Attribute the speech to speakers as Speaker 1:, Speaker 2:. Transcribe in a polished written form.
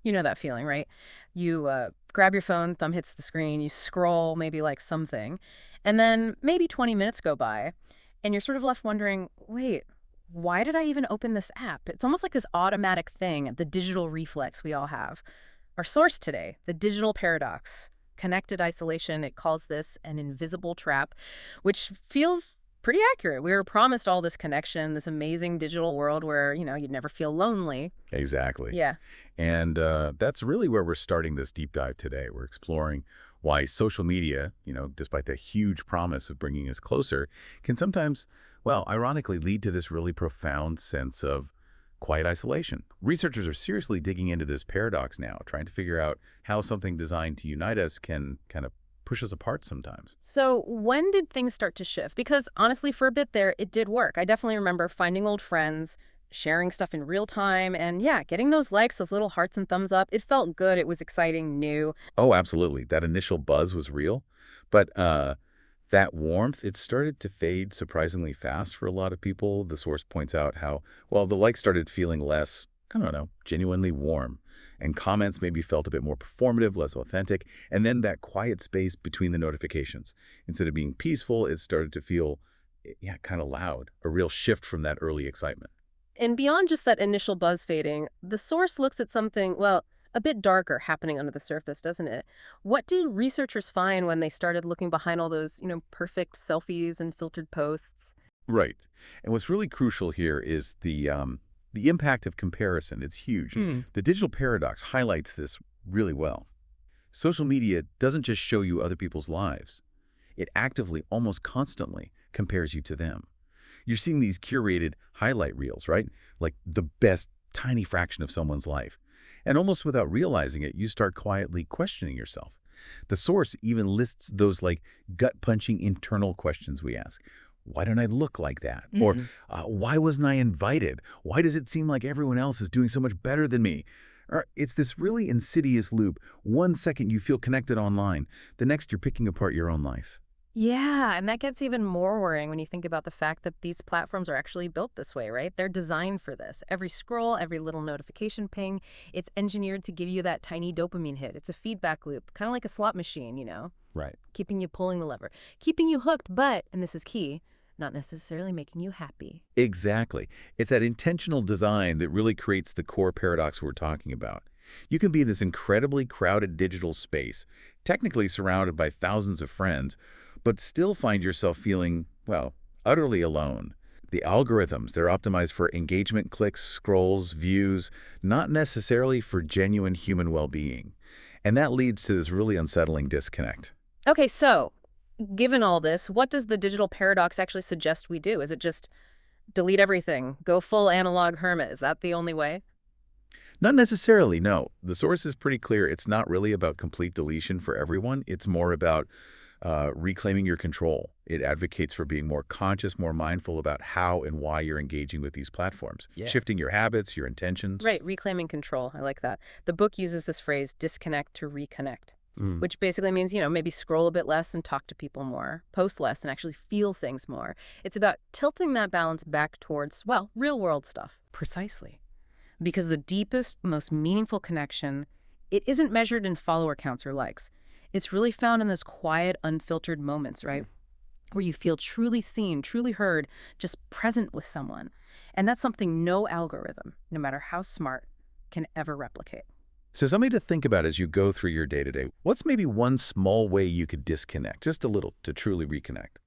Speaker 1: You know that feeling, right? You grab your phone, thumb hits the screen, you scroll, maybe like something, and then maybe 20 minutes go by, and you're sort of left wondering, wait, why did I even open this app? It's almost like this automatic thing, the digital reflex we all have. Our source today, the digital paradox, connected isolation, it calls this an invisible trap, which feels pretty accurate. We were promised all this connection, this amazing digital world where, you'd never feel lonely.
Speaker 2: Exactly.
Speaker 1: Yeah.
Speaker 2: And that's really where we're starting this deep dive today. We're exploring why social media, despite the huge promise of bringing us closer, can sometimes, well, ironically lead to this really profound sense of quiet isolation. Researchers are seriously digging into this paradox now, trying to figure out how something designed to unite us can kind of push us apart sometimes.
Speaker 1: So when did things start to shift? Because honestly, for a bit there, it did work. I definitely remember finding old friends, sharing stuff in real time, and yeah, getting those likes, those little hearts and thumbs up. It felt good. It was exciting, new.
Speaker 2: Oh, absolutely. That initial buzz was real. But that warmth, it started to fade surprisingly fast for a lot of people. The source points out how, well, the likes started feeling less, I don't know, genuinely warm. And comments maybe felt a bit more performative, less authentic. And then that quiet space between the notifications. Instead of being peaceful, it started to feel, yeah, kind of loud, a real shift from that early excitement.
Speaker 1: And beyond just that initial buzz fading, the source looks at something, well, a bit darker happening under the surface, doesn't it? What did researchers find when they started looking behind all those, perfect selfies and filtered posts?
Speaker 2: Right. And what's really crucial here is the impact of comparison. It's huge. The digital paradox highlights this really well. Social media doesn't just show you other people's lives. It actively, almost constantly, compares you to them. You're seeing these curated highlight reels, right? Like the best tiny fraction of someone's life. And almost without realizing it, you start quietly questioning yourself. The source even lists those like gut-punching internal questions we ask. Why don't I look like that? Or why wasn't I invited? Why does it seem like everyone else is doing so much better than me? Or it's this really insidious loop. One second you feel connected online, the next you're picking apart your own life.
Speaker 1: Yeah, and that gets even more worrying when you think about the fact that these platforms are actually built this way, right? They're designed for this. Every scroll, every little notification ping, it's engineered to give you that tiny dopamine hit. It's a feedback loop, kind of like a slot machine,
Speaker 2: Right.
Speaker 1: keeping you pulling the lever, keeping you hooked, but, and this is key, not necessarily making you happy.
Speaker 2: Exactly. It's that intentional design that really creates the core paradox we're talking about. You can be in this incredibly crowded digital space, technically surrounded by thousands of friends, but still find yourself feeling, well, utterly alone. The algorithms, they're optimized for engagement, clicks, scrolls, views, not necessarily for genuine human well-being. And that leads to this really unsettling disconnect.
Speaker 1: Okay, so given all this, what does the digital paradox actually suggest we do? Is it just delete everything, go full analog hermit? Is that the only way?
Speaker 2: Not necessarily, no. The source is pretty clear. It's not really about complete deletion for everyone. It's more about reclaiming your control. It advocates for being more conscious, more mindful about how and why you're engaging with these platforms,
Speaker 1: Yeah.
Speaker 2: shifting your habits, your intentions.
Speaker 1: Right, reclaiming control. I like that. The book uses this phrase, disconnect to reconnect, which basically means, maybe scroll a bit less and talk to people more, post less and actually feel things more. It's about tilting that balance back towards, well, real world stuff. Precisely. Because the deepest, most meaningful connection, it isn't measured in follower counts or likes. It's really found in those quiet, unfiltered moments, right? Where you feel truly seen, truly heard, just present with someone. And that's something no algorithm, no matter how smart, can ever replicate.
Speaker 2: So something to think about as you go through your day-to-day. What's maybe one small way you could disconnect, just a little, to truly reconnect?